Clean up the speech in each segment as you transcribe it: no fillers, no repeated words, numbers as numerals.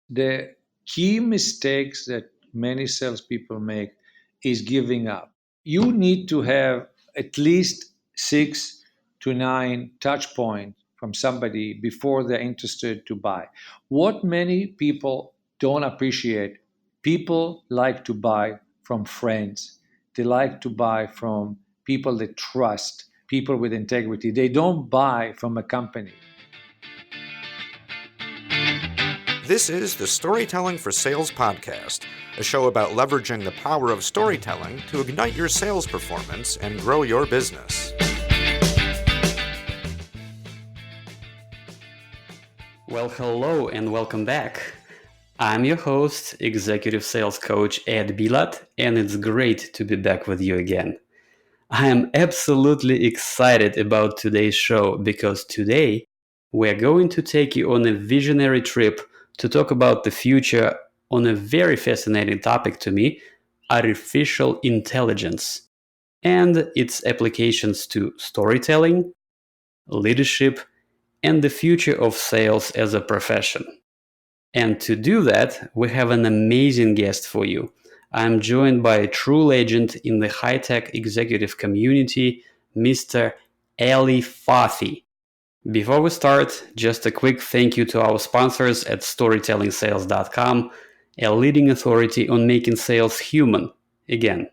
The key mistakes that many salespeople make is giving up. You need to have at least 6 to 9 touch points from somebody before they're interested to buy. What many people don't appreciate, people like to buy from friends. They like to buy from people they trust, people with integrity. They don't buy from a company. This is the Storytelling for Sales podcast, a show about leveraging the power of storytelling to ignite your sales performance and grow your business. Well, hello and welcome back. I'm your host, Executive Sales Coach Ed Bilat, and it's great to be back with you again. I am absolutely excited about today's show because today we're going to take you on a visionary trip to talk about the future on a very fascinating topic to me, artificial intelligence, and its applications to storytelling, leadership, and the future of sales as a profession. And to do that, we have an amazing guest for you. I'm joined by a true legend in the high-tech executive community, Mr. Eli Fathi. Before we start, just a quick thank you to our sponsors at storytellingsales.com, a leading authority on making sales human, again.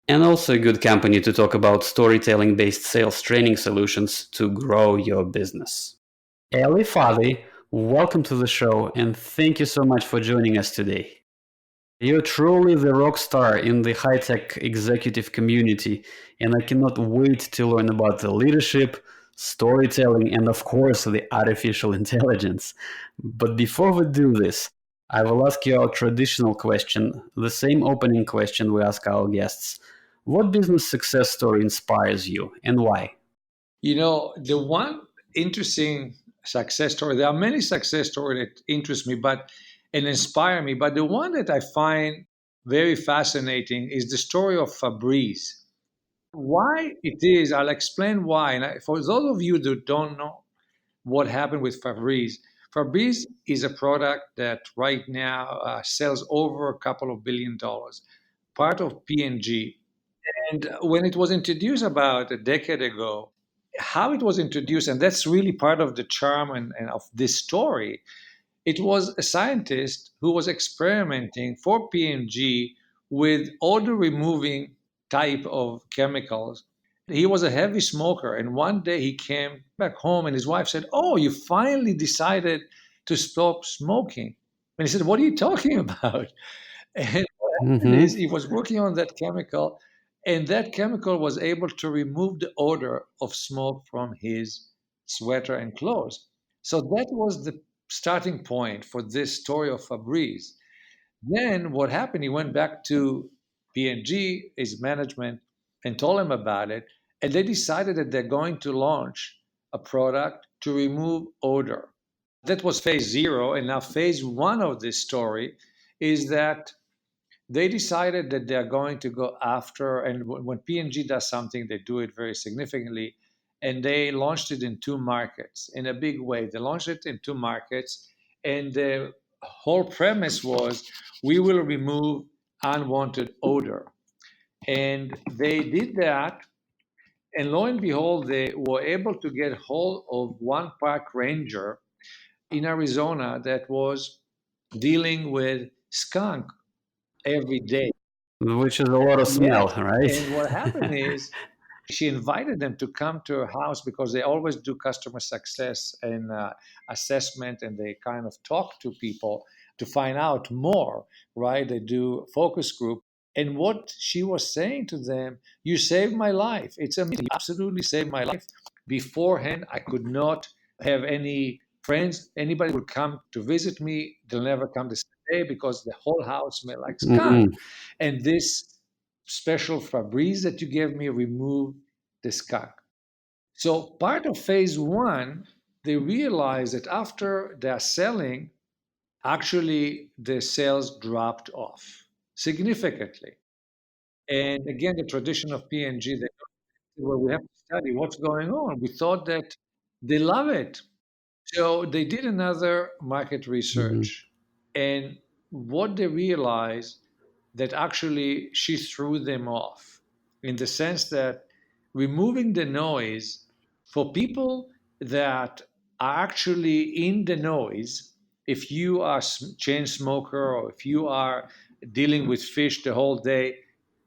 And also a good company to talk about storytelling-based sales training solutions to grow your business. Eli Fathi, welcome to the show, and thank you so much for joining us today. You're truly the rock star in the high-tech executive community, and I cannot wait to learn about the leadership, storytelling, and of course, the artificial intelligence. But before we do this, I will ask you our traditional question, the same opening question we ask our guests. What business success story inspires you, and why? You know, the one interesting success story, there are many success stories that interest me and inspire me, but the one that I find very fascinating is the story of Febreze. Why it is, I'll explain why. For those of you that don't know what happened with Febreze, Febreze is a product that right now sells over a couple of $1 billion, part of P&G. And when it was introduced about a decade ago, how it was introduced, and that's really part of the charm and of this story, it was a scientist who was experimenting for P&G with odor removing type of chemicals. He was a heavy smoker, and one day he came back home and his wife said, "Oh, you finally decided to stop smoking." And he said, "What are you talking about?" And what happened is he was working on that chemical, and that chemical was able to remove the odor of smoke from his sweater and clothes. So that was the starting point for this story of Febreze. Then what happened? He went back to P&G, his management, and told him about it, and they decided that they're going to launch a product to remove odor. That was phase zero, and now phase one of this story is that they decided that they're going to go after, and when P&G does something, they do it very significantly, and they launched it in 2 markets in a big way. They launched it in 2 markets, and the whole premise was we will remove unwanted odor. And they did that, and lo and behold, they were able to get hold of one park ranger in Arizona that was dealing with skunk every day. Which is a lot of smell, Yes. right? And what happened is she invited them to come to her house because they always do customer success and assessment, and they kind of talk to people to find out more, right? They do focus group. And what she was saying to them, "You saved my life. It's amazing. You absolutely saved my life. Beforehand, I could not have any friends. Anybody would come to visit me. They'll never come to stay because the whole house smelled like skunk. Mhm. And this special Febreze that you gave me removed the skunk." So part of phase one, they realized that after they're selling, actually the sales dropped off significantly. And again, the tradition of P&G, they well, we have to study what's going on. We thought that they love it. So they did another market Mhm. research. And what they realized that actually she threw them off in the sense that removing the noise for people that are actually in the noise, if you are a chain smoker or if you are dealing with fish the whole day,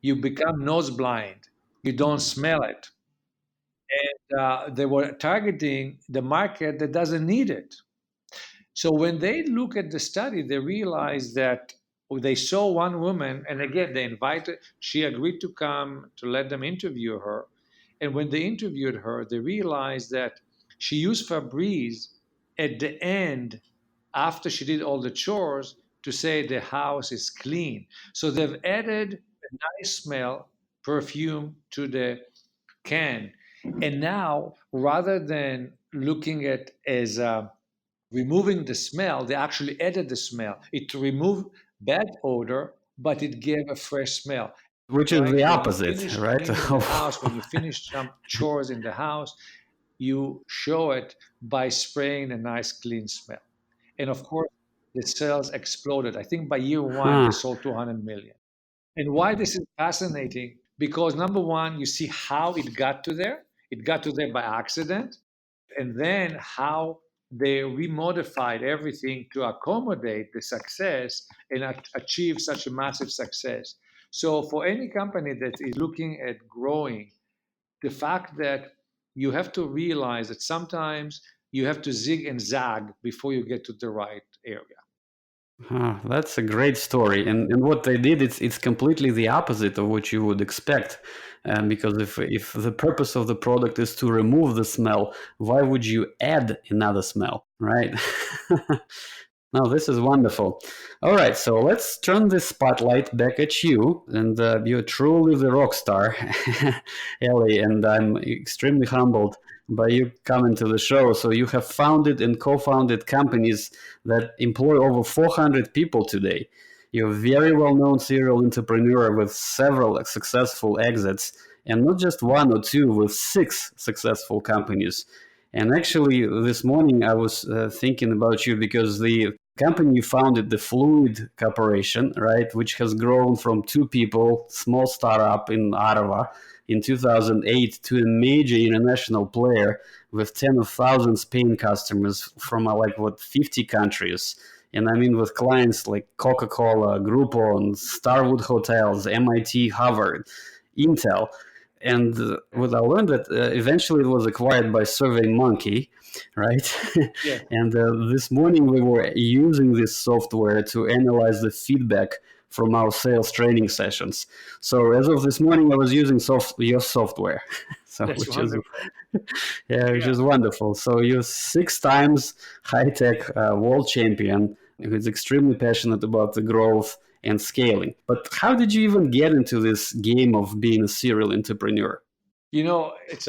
you become nose blind. You don't smell it. And they were targeting the market that doesn't need it. So when they look at the study, they realize that they saw one woman, and again, they invited, she agreed to come to let them interview her. And when they interviewed her, they realized that she used Febreze at the end after she did all the chores to say the house is clean. So they've added a nice smell, perfume to the can. And now, rather than looking at as removing the smell, they actually added the smell. It removed bad odor, but it gave a fresh smell. Which is Right? the When you opposite, finish right? cleaning the house, when you finish some chores in the house, you show it by spraying a nice clean smell. And of course, the sales exploded. I think by year one, they Huh. sold 200 million. And why this is fascinating? Because number one, you see how it got to there. It got to there by accident, and then how they remodified everything to accommodate the success and achieve such a massive success. So, for any company that is looking at growing, the fact that you have to realize that sometimes you have to zig and zag before you get to the right area. That's a great story, and what they did, it's completely the opposite of what you would expect, because if the purpose of the product is to remove the smell, why would you add another smell, right? No, this is wonderful. All right, so let's turn the spotlight back at you, and you're truly the rock star, Ellie, and I'm extremely humbled by you coming to the show. So you have founded and co-founded companies that employ over 400 people today. You're a very well-known serial entrepreneur with several successful exits, and not just one or two, with 6 successful companies. And actually, this morning I was thinking about you because the company you founded, the Fluid Corporation, right, which has grown from 2 people, small startup in Ottawa, in 2008 to a major international player with 10 of thousands paying customers from like what 50 countries. And I mean, with clients like Coca-Cola, Groupon, Starwood Hotels, MIT, Harvard, Intel. And what I learned that eventually it was acquired by SurveyMonkey, right? Yeah. And this morning we were using this software to analyze the feedback from our sales training sessions. So as of this morning, I was using your software, so That's which is wonderful. which Yeah. is wonderful. So you're 6 times high tech world champion who's extremely passionate about the growth and scaling. But how did you even get into this game of being a serial entrepreneur? It's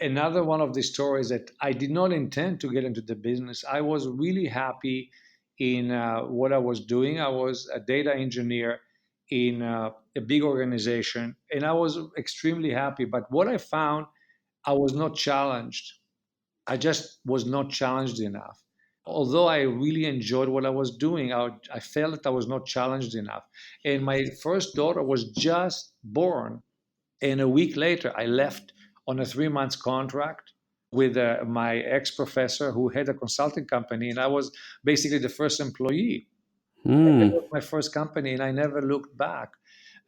another one of the stories that I did not intend to get into the business. I was really happy in what I was doing. I was a data engineer in a big organization, and I was extremely happy. But what I found, I was not challenged. I just was not challenged enough. Although I really enjoyed what I was doing, I felt that I was not challenged enough. And my first daughter was just born, and a week later, I left on a 3 months contract with my ex professor who had a consulting company, and I was basically the first employee. And that Hmm. was my first company, and I never looked back.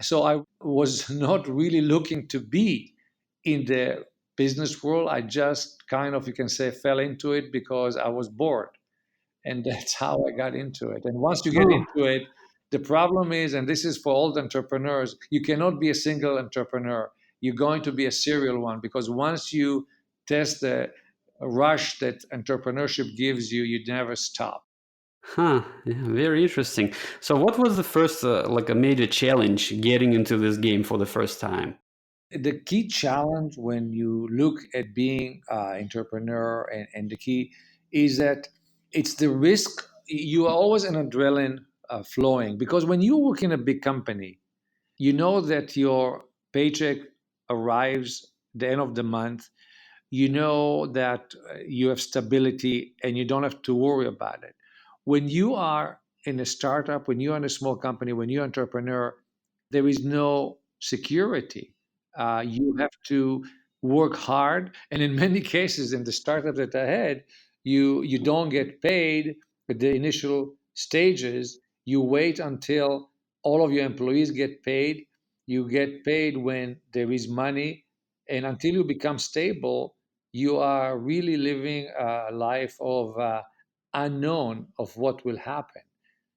So I was not really looking to be in the business world. I just kind of, you can say, fell into it because I was bored. And that's how I got into it. And once you get Oh, into it, the problem is, and this is for all the entrepreneurs, you cannot be a single entrepreneur. You're going to be a serial one because once you test the rush that entrepreneurship gives you, you never stop. huh. Yeah, very interesting. So, what was the first, like, a major challenge getting into this game for the first time? The key challenge when you look at being an entrepreneur and the key is that it's the risk. You are always an adrenaline flowing because when you work in a big company, you know that your paycheck arrives the end of the month. You know that you have stability and you don't have to worry about it. When you are in a startup, when you're in a small company, when you're an entrepreneur, there is no security. You have to work hard, and in many cases, in the startup that I had, you don't get paid at the initial stages. You wait until all of your employees get paid. You get paid when there is money, and until you become stable, you are really living a life of unknown of what will happen.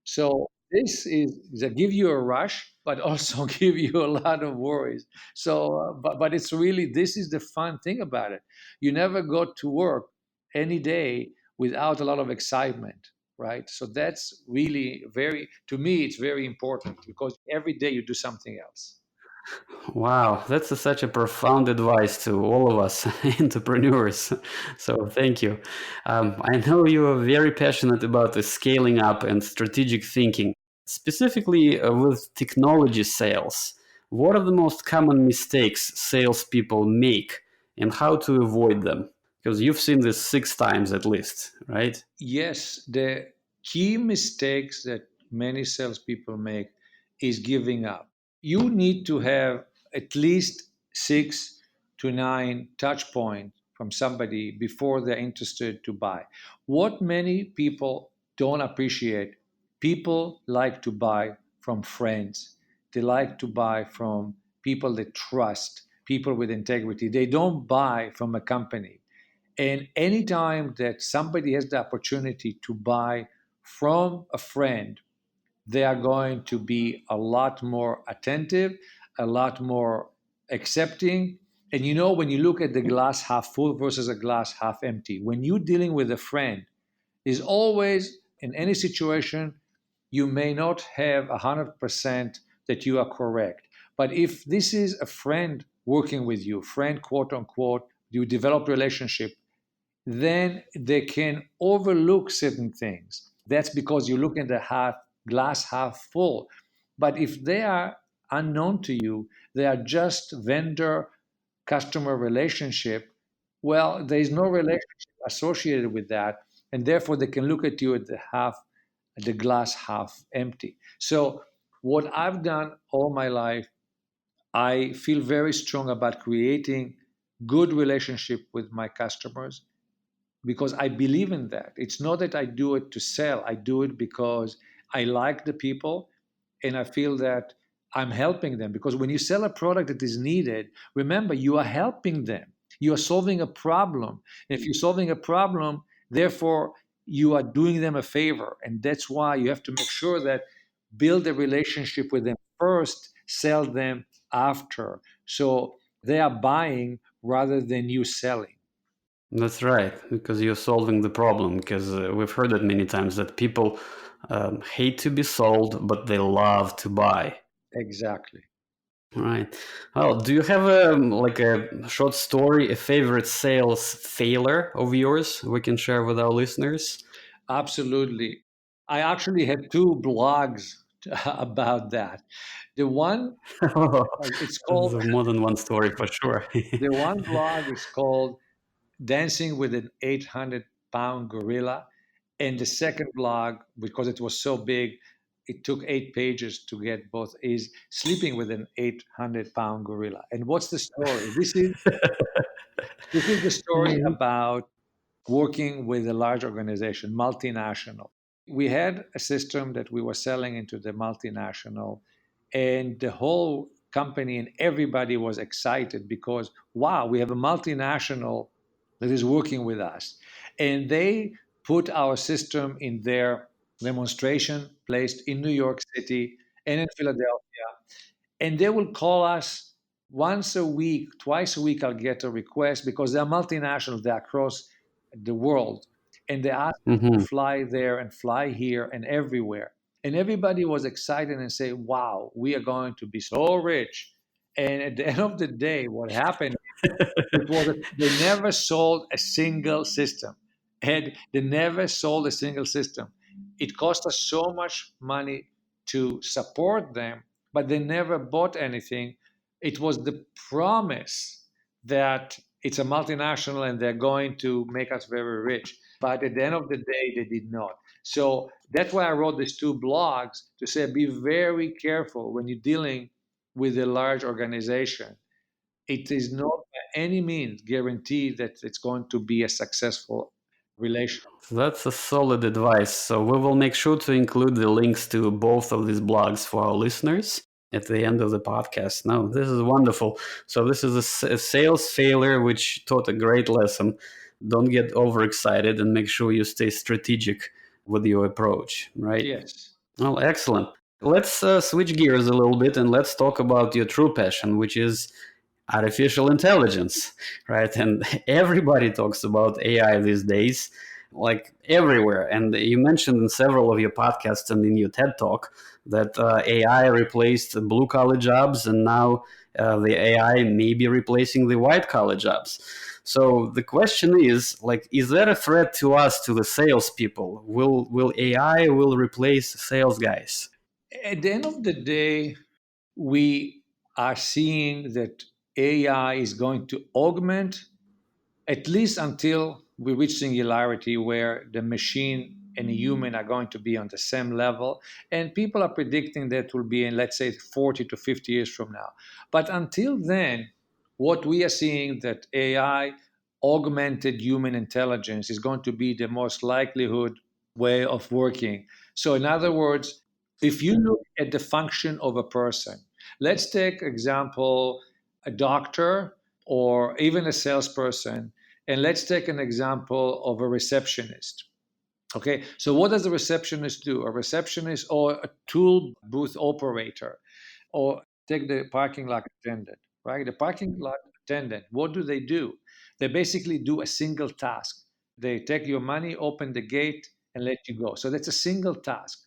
So this is they give you a rush, but also give you a lot of worries. So, but it's really this is the fun thing about it. You never go to work any day without a lot of excitement, right? So that's really very to me it's very important because every day you do something else. Wow, that's such a profound advice to all of us entrepreneurs. So thank you. I know you are very passionate about the scaling up and strategic thinking, specifically with technology sales. What are the most common mistakes salespeople make and how to avoid them? Because you've seen this 6 times at least, right? Yes, the key mistakes that many salespeople make is giving up. You need to have at least 6 to 9 touch points from somebody before they're interested to buy. What many people don't appreciate, people like to buy from friends. They like to buy from people they trust, people with integrity. They don't buy from a company. And anytime that somebody has the opportunity to buy from a friend, they are going to be a lot more attentive, a lot more accepting. And you know, when you look at the glass half full versus a glass half empty, when you're dealing with a friend, is always in any situation, you may not have 100% that you are correct. But if this is a friend working with you, friend quote unquote, you develop relationship, then they can overlook certain things. That's because you look at the glass half full. But if they are unknown to you, they are just vendor customer relationship, well, there is no relationship associated with that. And therefore they can look at you at the glass half empty. So what I've done all my life, I feel very strong about creating good relationship with my customers because I believe in that. It's not that I do it to sell, I do it because I like the people and I feel that I'm helping them. Because when you sell a product that is needed, remember, you are helping them. You are solving a problem. And if you're solving a problem, therefore, you are doing them a favor. And that's why you have to make sure that build a relationship with them first, sell them after. So they are buying rather than you selling. That's right, because you're solving the problem. Because we've heard it many times that people hate to be sold, but they love to buy. Exactly. Right. Well, do you have a short story, a favorite sales failure of yours we can share with our listeners? Absolutely. I actually have two blogs about that. The one, it's called, There's more than one story for sure. the one blog is called Dancing with an 800-pound Gorilla. And the second blog, because it was so big, it took 8 pages to get both, is Sleeping with an 800-pound Gorilla. And what's the story? This is the story about working with a large organization, multinational. We had a system that we were selling into the multinational, and the whole company and everybody was excited because, wow, we have a multinational that is working with us. And they put our system in their demonstration placed in New York City and in Philadelphia, and they will call us once a week, twice a week. I'll get a request because they're multinational, they're across the world, and they ask me to Hmm. fly there and fly here and everywhere. And everybody was excited and say, "Wow, we are going to be so rich." And at the end of the day, what happened it was they never sold a single system, and they never sold a single system. It cost us so much money to support them, but they never bought anything. It was the promise that it's a multinational and they're going to make us very rich. But at the end of the day, they did not. So that's why I wrote these two blogs to say be very careful when you're dealing with a large organization. It is not by any means guaranteed that it's going to be a successful relation. So that's a solid advice. So we will make sure to include the links to both of these blogs for our listeners at the end of the podcast. No, this is wonderful. So this is a sales failure which taught a great lesson. Don't get overexcited and make sure you stay strategic with your approach, right? Yes. Well, excellent. Let's switch gears a little bit and let's talk about your true passion, which is artificial intelligence, right? And everybody talks about AI these days, like everywhere. And you mentioned in several of your podcasts and in your TED talk that AI replaced blue collar jobs, and now the AI may be replacing the white collar jobs. So the question is, like, is that a threat to us, to the salespeople? Will AI will replace sales guys? At the end of the day, we are seeing that AI is going to augment, at least until we reach singularity, where the machine and the human are going to be on the same level. And people are predicting that will be in, let's say, 40 to 50 years from now. But until then, what we are seeing that AI augmented human intelligence is going to be the most likelihood way of working. So in other words, if you look at the function of a person, let's take example a doctor or even a salesperson, and let's take an example of a receptionist. Okay, so what does a receptionist do? A receptionist or a tool booth operator, or take the parking lot attendant, right? The parking lot attendant, what do? They basically do a single task. They take your money, open the gate, and let you go. So that's a single task.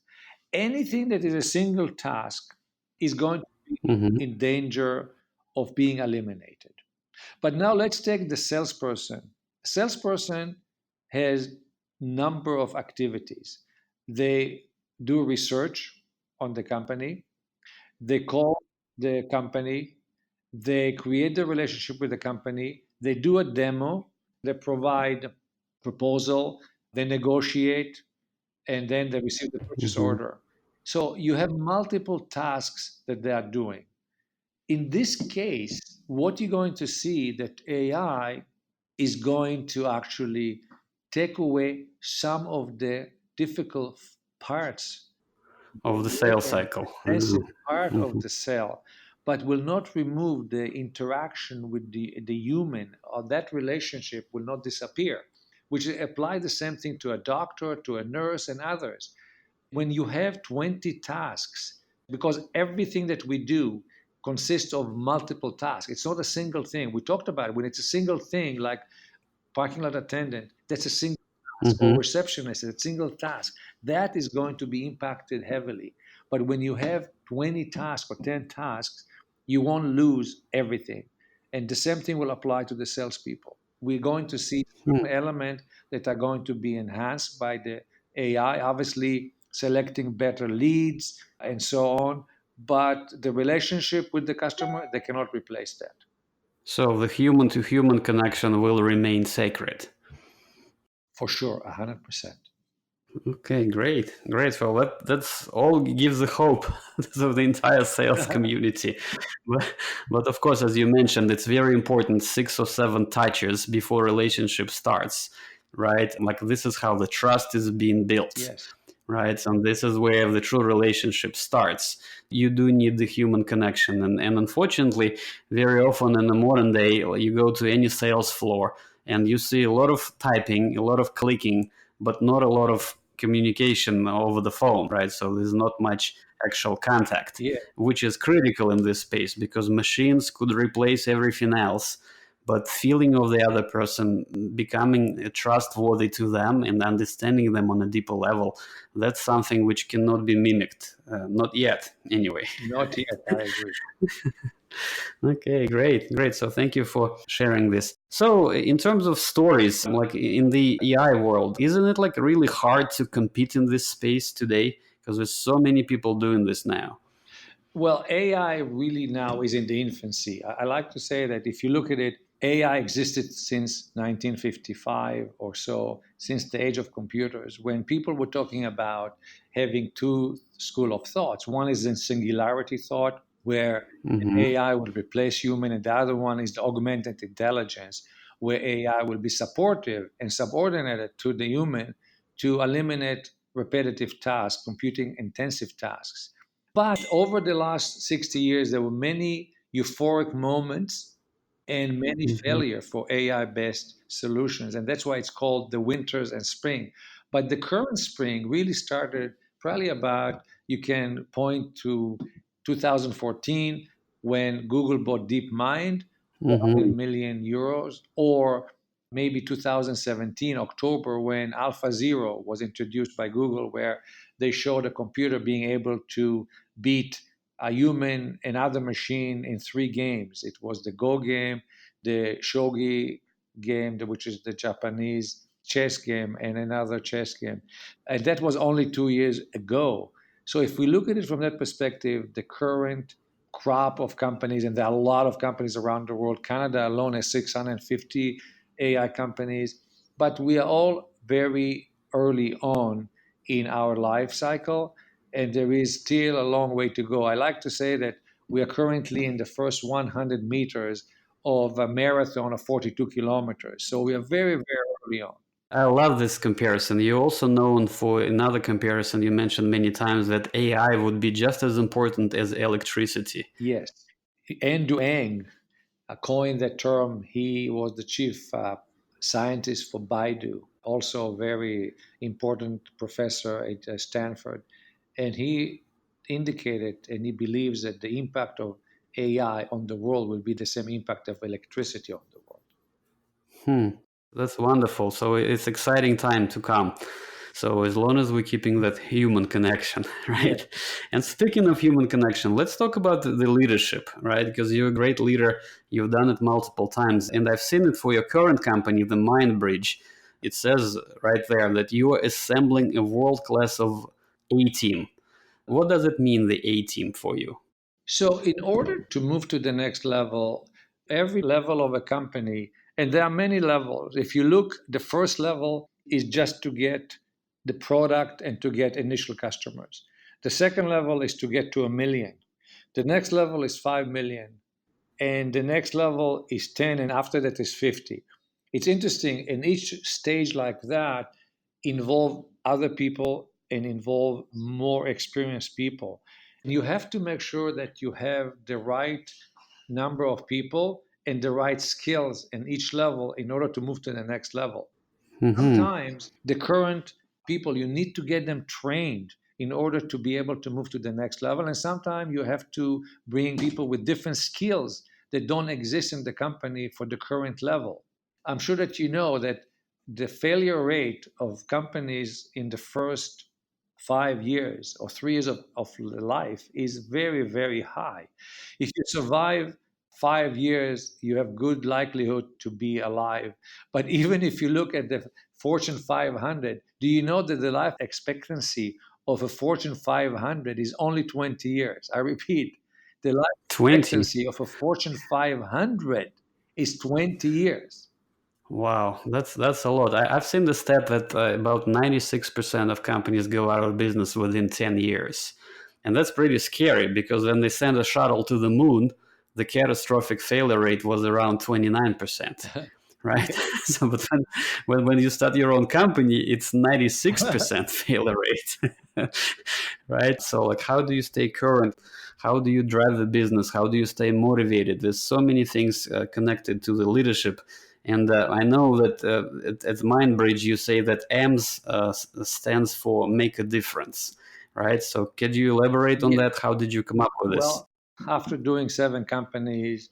Anything that is a single task is going to be Mm-hmm. in danger of being eliminated. But now let's take the salesperson. A salesperson has number of activities. They do research on the company. They call the company. They create the relationship with the company. They do a demo. They provide proposal. They negotiate, and then they receive the purchase Mm-hmm. order. So you have multiple tasks that they are doing. In this case, what you're going to see that AI is going to actually take away some of the difficult parts, Of the the sales and cycle. expensive part of Mhm. the sale, but will not remove the interaction with the human, or that relationship will not disappear, which apply the same thing to a doctor, to a nurse, and others. When you have 20 tasks, because everything that we do consists of multiple tasks, it's not a single thing. We talked about it. When it's a single thing, like parking lot attendant, that's a single task, or Mhm. receptionist, a single task, that is going to be impacted heavily. But when you have 20 tasks or 10 tasks, you won't lose everything. And the same thing will apply to the salespeople. We're going to see Hmm. some element that are going to be enhanced by the AI, obviously selecting better leads and so on. But the relationship with the customer, they cannot replace that. So the human to human connection will remain sacred. For sure, 100%. Okay, great, great. Well, that's all gives the hope to the entire sales community. But of course, as you mentioned, it's very important 6 or 7 touches before relationship starts, right? Like this is how the trust is being built, Yes. right? And this is where the true relationship starts. You do need the human connection. And unfortunately, very often in the modern day, you go to any sales floor and you see a lot of typing, a lot of clicking, but not a lot of communication over the phone, right? So there's not much actual contact, Yeah. which is critical in this space because machines could replace everything else, but feeling of the other person, becoming trustworthy to them and understanding them on a deeper level, that's something which cannot be mimicked, not yet anyway. Not yet. I agree. Okay, great, great. So thank you for sharing this. So in terms of stories, like in the AI world, isn't it like really hard to compete in this space today? Because there's so many people doing this now. Well, AI really now is in the infancy. I like to say that if you look at it, AI existed since 1955 or so, since the age of computers, when people were talking about having two school of thoughts. One is in singularity thought, where Mm-hmm. AI will replace human, and the other one is the augmented intelligence, where AI will be supportive and subordinated to the human to eliminate repetitive tasks, computing intensive tasks. But over the last 60 years, there were many euphoric moments and many Mm-hmm. failure for AI-based solutions. And that's why it's called the winters and spring. But the current spring really started probably about, you can point to 2014 when Google bought DeepMind for Mm-hmm. 100 million euros, or maybe 2017 October when AlphaZero was introduced by Google, where they showed a computer being able to beat a human and other machine in three games. It was the Go game, the Shogi game, which is the Japanese chess game, and another chess game. And that was only 2 years ago. So if we look at it from that perspective, the current crop of companies, and there are a lot of companies around the world. Canada alone has 650 AI companies, but we are all very early on in our life cycle, and there is still a long way to go. I like to say that we are currently in the first 100 meters of a marathon of 42 kilometers. So we are very, very early on. I love this comparison. You're also known for another comparison you mentioned many times, that AI would be just as important as electricity. Yes. Andrew Ng coined that term. He was the chief scientist for Baidu, also a very important professor at Stanford. And he indicated and he believes that the impact of AI on the world will be the same impact of electricity on the world. Hmm. That's wonderful. So it's exciting time to come. So as long as we're keeping that human connection, right? Yeah. And speaking of human connection, let's talk about the leadership, right? Because you're a great leader. You've done it multiple times. And I've seen it for your current company, the MindBridge. It says right there that you are assembling a world class of A team. What does it mean, the A team, for you? So, in order to move to the next level, every level of a company, and there are many levels. If you look, the first level is just to get the product and to get initial customers. The second level is to get to a million. The next level is 5 million. And the next level is 10, and after that is 50. It's interesting, in each stage like that, involve other people and involve more experienced people. And you have to make sure that you have the right number of people and the right skills in each level in order to move to the next level. Mm-hmm. Sometimes the current people, you need to get them trained in order to be able to move to the next level. And sometimes you have to bring people with different skills that don't exist in the company for the current level. I'm sure that you know that the failure rate of companies in the first 5 years or 3 years of life is very, very high. If you survive 5 years, you have good likelihood to be alive. But even if you look at the Fortune 500, do you know that the life expectancy of a Fortune 500 is only 20 years? I repeat, the life 20. expectancy of a Fortune 500 is 20 years. Wow, that's a lot. I've seen the stat that about 96% of companies go out of business within 10 years. And that's pretty scary, because when they send a shuttle to the moon, the catastrophic failure rate was around 29%, right? Yeah. So, but when you start your own company, it's 96% failure rate, right? So, like, how do you stay current? How do you drive the business? How do you stay motivated? There's so many things connected to the leadership. And I know that at MindBridge, you say that AMS stands for make a difference, right? So could you elaborate on Yeah. that? How did you come up with this? Well, after doing 7 companies,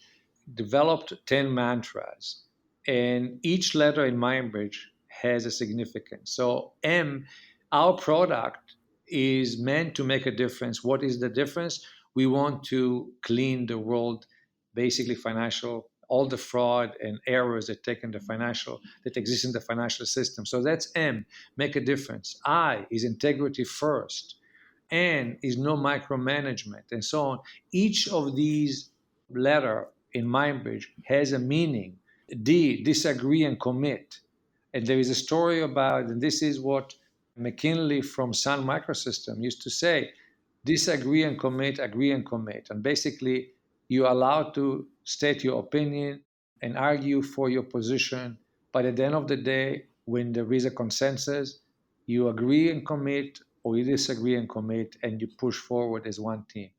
developed 10 mantras, and each letter in MindBridge has a significance. So M, our product is meant to make a difference. What is the difference? We want to clean the world, basically financial, all the fraud and errors that take in the financial, that exist in the financial system. So that's M, make a difference. I is integrity first, and is no micromanagement, and so on. Each of these letter in MindBridge has a meaning. D, disagree and commit. And there is a story about, and this is what McKinley from Sun Microsystem used to say, disagree and commit, agree and commit. And basically, you're allowed to state your opinion and argue for your position. But at the end of the day, when there is a consensus, you agree and commit, or you disagree and commit, and you push forward as one team,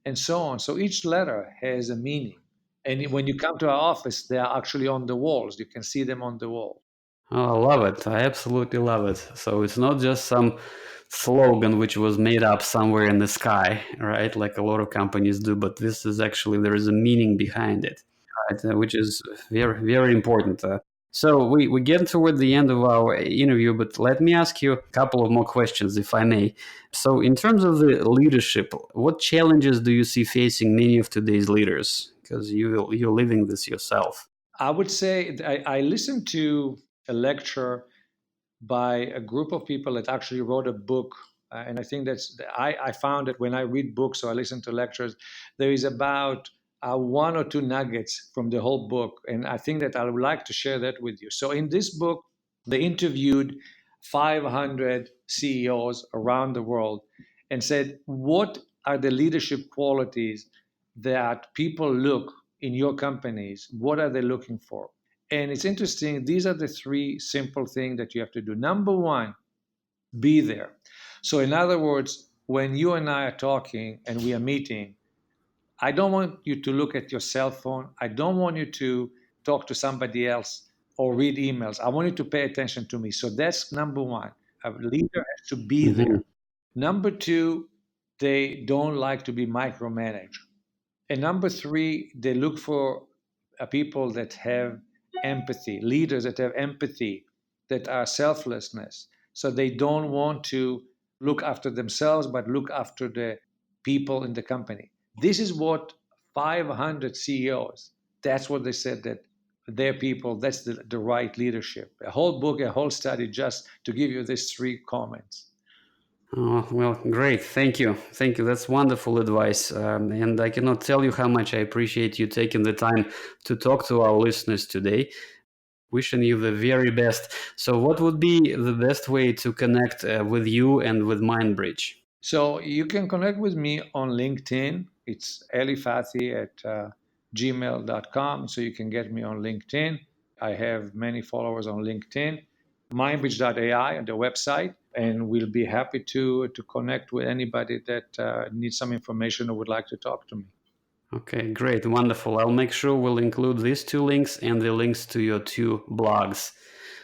and so on. So each letter has a meaning. And when you come to our office, they are actually on the walls. You can see them on the wall. Oh, I love it. I absolutely love it. So it's not just some slogan which was made up somewhere in the sky, right? Like a lot of companies do, but this is actually, there is a meaning behind it, right? Which is very, very important. So we get toward the end of our interview, but let me ask you a couple of more questions, if I may. So in terms of the leadership, what challenges do you see facing many of today's leaders? Because you're living this yourself. I would say I listened to a lecture by a group of people that actually wrote a book. And I think I found that when I read books or I listen to lectures, there is about one or two nuggets from the whole book. And I think that I would like to share that with you. So in this book, they interviewed 500 CEOs around the world and said, what are the leadership qualities that people look in your companies? What are they looking for? And it's interesting, these are the three simple things that you have to do. Number one, be there. So, in other words, when you and I are talking and we are meeting, I don't want you to look at your cell phone. I don't want you to talk to somebody else or read emails. I want you to pay attention to me. So, that's number one. A leader has to be there. Number two, they don't like to be micromanaged. And number three, they look for people that have empathy, leaders that have empathy, that are selflessness. So they don't want to look after themselves, but look after the people in the company. This is what 500 CEOs, that's what they said, that their people, that's the right leadership. A whole book, a whole study just to give you these three comments. Oh, well, great. Thank you. Thank you. That's wonderful advice. And I cannot tell you how much I appreciate you taking the time to talk to our listeners today. Wishing you the very best. So what would be the best way to connect with you and with MindBridge? So you can connect with me on LinkedIn. It's Eli Fathi at gmail.com. So you can get me on LinkedIn. I have many followers on LinkedIn. MindBridge.ai on the website. And we'll be happy to connect with anybody that needs some information or would like to talk to me. Okay, great. Wonderful. I'll make sure we'll include these two links and the links to your two blogs.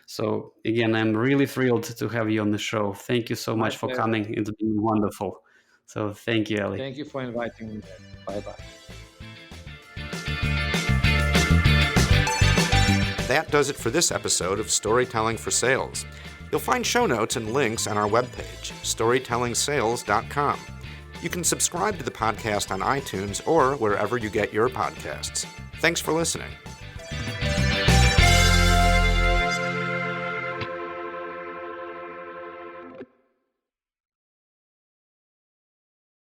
So again, I'm really thrilled to have you on the show. Thank you so much for coming. It's been wonderful. So thank you, Eli. Thank you for inviting me. Bye-bye. That does it for this episode of Storytelling for Sales. You'll find show notes and links on our webpage, storytellingsales.com. You can subscribe to the podcast on iTunes or wherever you get your podcasts. Thanks for listening.